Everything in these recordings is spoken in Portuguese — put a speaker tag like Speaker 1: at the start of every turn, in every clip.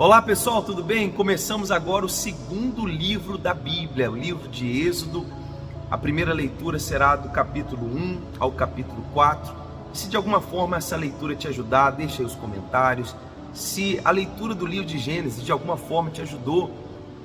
Speaker 1: Olá pessoal, tudo bem? Começamos agora o segundo livro da Bíblia, o livro de Êxodo. A primeira leitura será do capítulo 1 ao capítulo 4. Se de alguma forma essa leitura te ajudar, deixa aí os comentários. Se a leitura do livro de Gênesis de alguma forma te ajudou,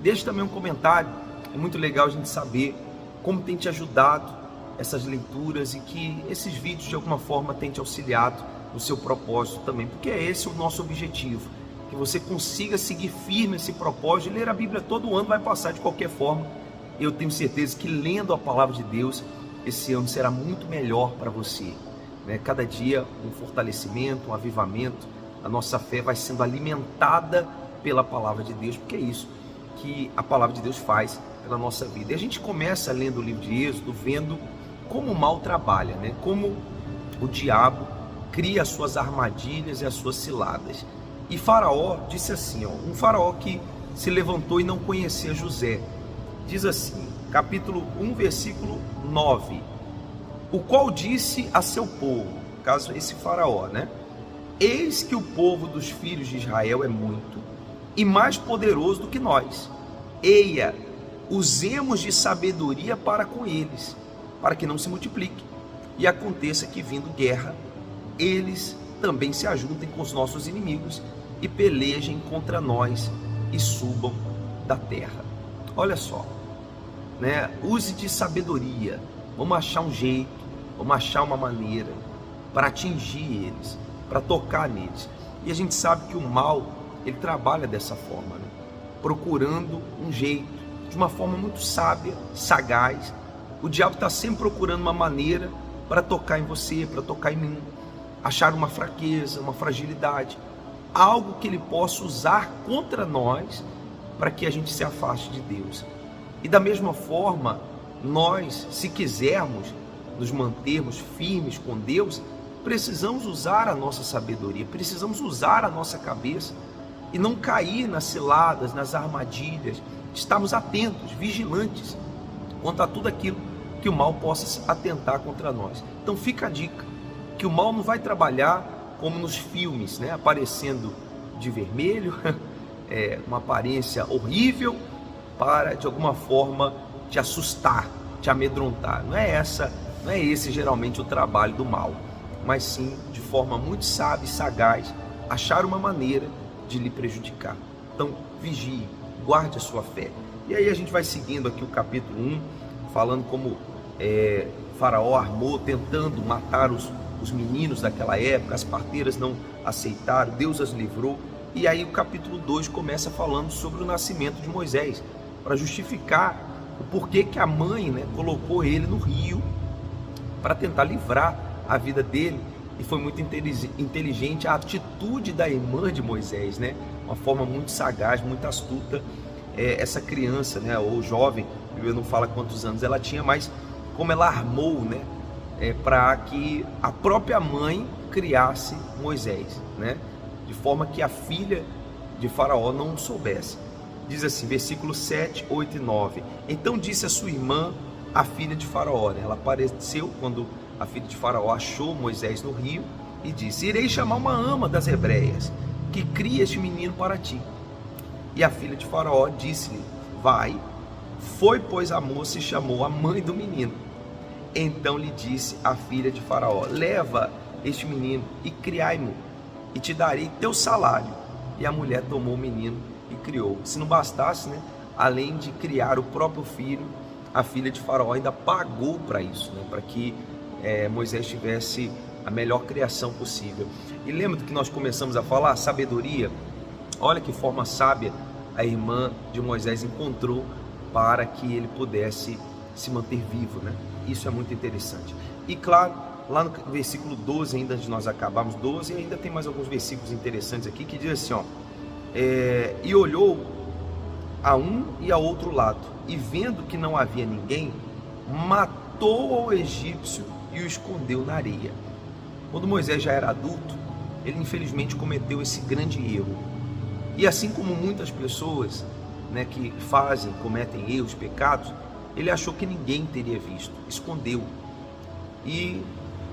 Speaker 1: deixa também um comentário. É muito legal a gente saber como tem te ajudado essas leituras e que esses vídeos de alguma forma têm te auxiliado no seu propósito também, porque é esse o nosso objetivo. Que você consiga seguir firme esse propósito de ler a Bíblia todo ano, vai passar de qualquer forma. Eu tenho certeza que lendo a palavra de Deus, esse ano será muito melhor para você, né? Cada dia um fortalecimento, um avivamento, a nossa fé vai sendo alimentada pela palavra de Deus, porque é isso que a palavra de Deus faz pela nossa vida. E a gente começa lendo o livro de Êxodo, vendo como o mal trabalha, né? Como o diabo cria as suas armadilhas e as suas ciladas. E Faraó disse assim, um faraó que se levantou e não conhecia José, diz assim, capítulo 1, versículo 9, o qual disse a seu povo, caso esse faraó, né? Eis que o povo dos filhos de Israel é muito e mais poderoso do que nós. Eia, usemos de sabedoria para com eles, para que não se multiplique. E aconteça que, vindo guerra, eles também se ajuntem com os nossos inimigos e pelejem contra nós e subam da terra. Olha só, né? Use de sabedoria. Vamos achar um jeito, vamos achar uma maneira para atingir eles, para tocar neles. E a gente sabe que o mal, ele trabalha dessa forma, né? Procurando um jeito, de uma forma muito sábia, sagaz. O diabo está sempre procurando uma maneira para tocar em você, para tocar em mim, achar uma fraqueza, uma fragilidade, algo que ele possa usar contra nós para que a gente se afaste de Deus. E da mesma forma, nós, se quisermos nos mantermos firmes com Deus, precisamos usar a nossa sabedoria, precisamos usar a nossa cabeça e não cair nas ciladas, nas armadilhas, estarmos atentos, vigilantes quanto a tudo aquilo que o mal possa atentar contra nós. Então fica a dica, que o mal não vai trabalhar como nos filmes, né? Aparecendo de vermelho, uma aparência horrível para de alguma forma te assustar, te amedrontar. Não é esse geralmente o trabalho do mal, mas sim de forma muito sábia e sagaz achar uma maneira de lhe prejudicar. Então vigie, guarde a sua fé. E aí a gente vai seguindo aqui o capítulo 1, falando como Faraó armou, tentando matar os meninos daquela época, as parteiras não aceitaram, Deus as livrou. E aí o capítulo 2 começa falando sobre o nascimento de Moisés, para justificar o porquê que a mãe, né, colocou ele no rio, para tentar livrar a vida dele. E foi muito inteligente a atitude da irmã de Moisés, né? Uma forma muito sagaz, muito astuta. Essa criança, né, ou jovem, eu não falo quantos anos ela tinha, mas como ela armou, né, para que a própria mãe criasse Moisés, né? De forma que a filha de Faraó não soubesse. Diz assim, versículo 7, 8 e 9. Então disse a sua irmã, a filha de Faraó, né? Ela apareceu quando a filha de Faraó achou Moisés no rio e disse, irei chamar uma ama das hebreias, que cria este menino para ti. E a filha de Faraó disse-lhe, vai. Foi, pois, a moça e chamou a mãe do menino. Então lhe disse a filha de Faraó, leva este menino e criai-mo, e te darei teu salário. E a mulher tomou o menino e criou. Se não bastasse, né, além de criar o próprio filho, a filha de Faraó ainda pagou para isso, né, para que Moisés tivesse a melhor criação possível. E lembra do que nós começamos a falar? Sabedoria. Olha que forma sábia a irmã de Moisés encontrou para que ele pudesse se manter vivo, né? Isso é muito interessante. E claro, lá no versículo 12, ainda antes de nós acabarmos 12, ainda tem mais alguns versículos interessantes aqui, que diz assim, e olhou a um e a outro lado, e vendo que não havia ninguém, matou ao egípcio e o escondeu na areia. Quando Moisés já era adulto, ele infelizmente cometeu esse grande erro. E assim como muitas pessoas, né, que cometem erros, pecados, ele achou que ninguém teria visto, escondeu. E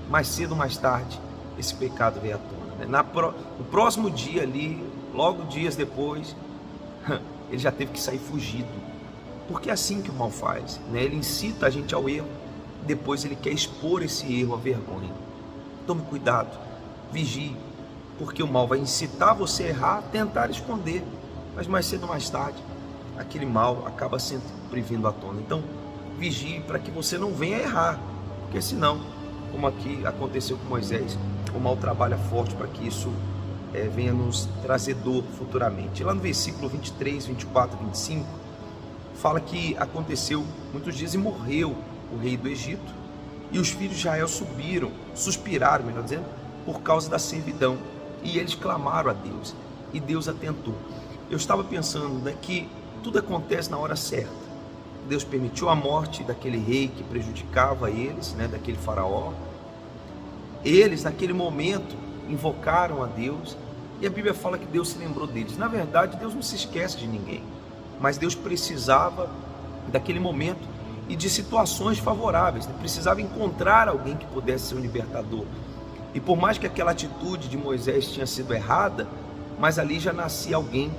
Speaker 1: mais cedo ou mais tarde, esse pecado veio à tona, né? No próximo dia ali, logo dias depois, ele já teve que sair fugido. Porque é assim que o mal faz, né? Ele incita a gente ao erro, depois ele quer expor esse erro à vergonha. Tome cuidado, vigie, porque o mal vai incitar você a errar, tentar esconder, mas mais cedo ou mais tarde, aquele mal acaba sempre vindo à tona. Então, vigie para que você não venha errar, porque senão, como aqui aconteceu com Moisés, o mal trabalha forte para que isso venha nos trazer dor futuramente. Lá no versículo 23, 24, 25, fala que aconteceu muitos dias e morreu o rei do Egito, e os filhos de Israel suspiraram, melhor dizendo, por causa da servidão, e eles clamaram a Deus, e Deus atentou. Eu estava pensando, né, que tudo acontece na hora certa. Deus permitiu a morte daquele rei que prejudicava eles, né, daquele faraó. Eles, naquele momento, invocaram a Deus, e a Bíblia fala que Deus se lembrou deles. Na verdade, Deus não se esquece de ninguém, mas Deus precisava daquele momento e de situações favoráveis, né? Precisava encontrar alguém que pudesse ser um libertador. E por mais que aquela atitude de Moisés tinha sido errada, mas ali já nascia alguém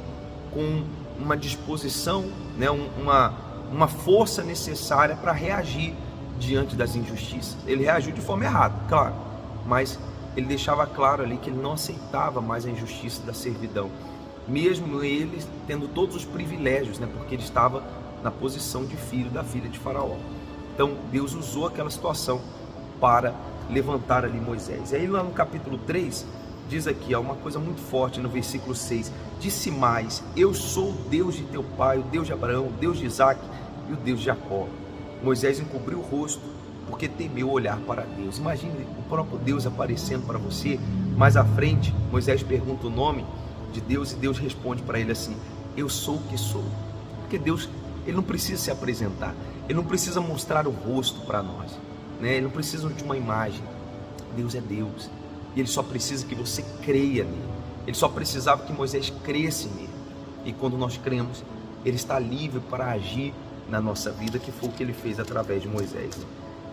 Speaker 1: com uma disposição, né? uma força necessária para reagir diante das injustiças. Ele reagiu de forma errada, claro, mas ele deixava claro ali que ele não aceitava mais a injustiça da servidão, mesmo ele tendo todos os privilégios, né? Porque ele estava na posição de filho da filha de Faraó. Então Deus usou aquela situação para levantar ali Moisés. E aí lá no capítulo 3, diz aqui uma coisa muito forte no versículo 6, disse mais: eu sou o Deus de teu pai, o Deus de Abraão, o Deus de Isaac e o Deus de Jacó. Moisés encobriu o rosto porque temeu olhar para Deus. Imagine o próprio Deus aparecendo para você. Mais à frente, Moisés pergunta o nome de Deus e Deus responde para ele assim: eu sou o que sou. Porque Deus, ele não precisa se apresentar, ele não precisa mostrar o rosto para nós, né? Ele não precisa de uma imagem. Deus é Deus, e ele só precisa que você creia nele. Ele só precisava que Moisés cresce nele, e quando nós cremos, ele está livre para agir na nossa vida, que foi o que ele fez através de Moisés, né?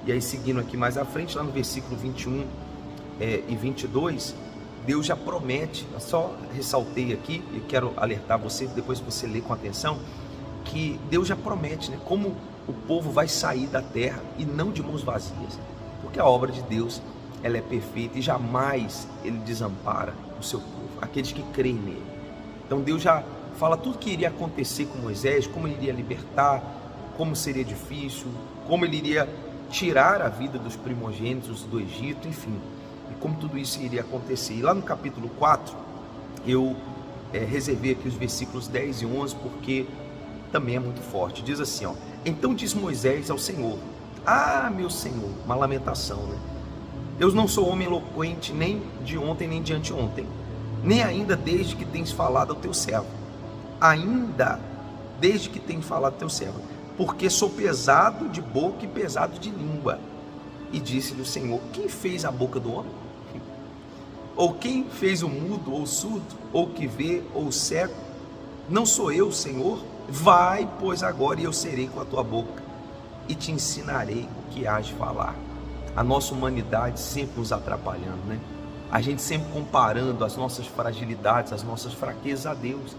Speaker 1: E aí, seguindo aqui mais à frente, lá no versículo 21 e 22, Deus já promete. Eu só ressaltei aqui e quero alertar você, depois você lê com atenção, que Deus já promete, né, como o povo vai sair da terra e não de mãos vazias, porque a obra de Deus, ela é perfeita e jamais ele desampara o seu povo, aqueles que creem nele. Então Deus já fala tudo que iria acontecer com Moisés, como ele iria libertar, como seria difícil, como ele iria tirar a vida dos primogênitos do Egito, enfim, e como tudo isso iria acontecer. E lá no capítulo 4, eu reservei aqui os versículos 10 e 11, porque também é muito forte. Diz assim, então disse Moisés ao Senhor: meu Senhor, uma lamentação, né? Eu não sou homem eloquente nem de ontem nem de anteontem, nem ainda desde que tens falado ao teu servo. Ainda desde que tens falado ao teu servo, porque sou pesado de boca e pesado de língua. E disse-lhe o Senhor: quem fez a boca do homem? Ou quem fez o mudo ou o surdo, ou o que vê ou o cego? Não sou eu, Senhor? Vai, pois, agora, e eu serei com a tua boca, e te ensinarei o que hás de falar. A nossa humanidade sempre nos atrapalhando, né? A gente sempre comparando as nossas fragilidades, as nossas fraquezas a Deus,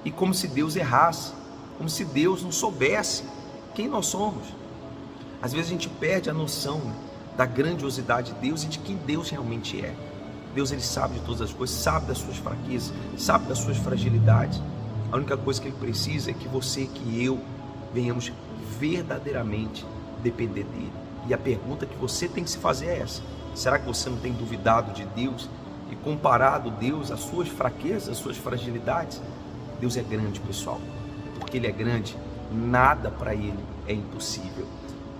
Speaker 1: e como se Deus errasse, como se Deus não soubesse quem nós somos. Às vezes a gente perde a noção, né, da grandiosidade de Deus e de quem Deus realmente é. Deus, ele sabe de todas as coisas, sabe das suas fraquezas, sabe das suas fragilidades. A única coisa que ele precisa é que você, que eu, venhamos verdadeiramente depender dele. E a pergunta que você tem que se fazer é essa: será que você não tem duvidado de Deus e comparado Deus às suas fraquezas, às suas fragilidades? Deus é grande, pessoal. Porque ele é grande, nada para ele é impossível.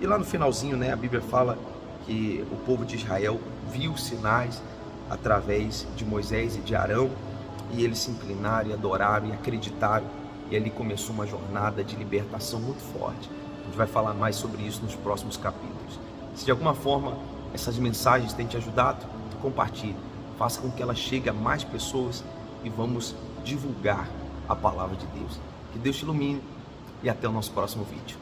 Speaker 1: E lá no finalzinho, né, a Bíblia fala que o povo de Israel viu sinais através de Moisés e de Arão, e eles se inclinaram e adoraram e acreditaram, e ali começou uma jornada de libertação muito forte. A gente vai falar mais sobre isso nos próximos capítulos. Se de alguma forma essas mensagens têm te ajudado, compartilhe, faça com que ela chegue a mais pessoas e vamos divulgar a palavra de Deus. Que Deus te ilumine e até o nosso próximo vídeo.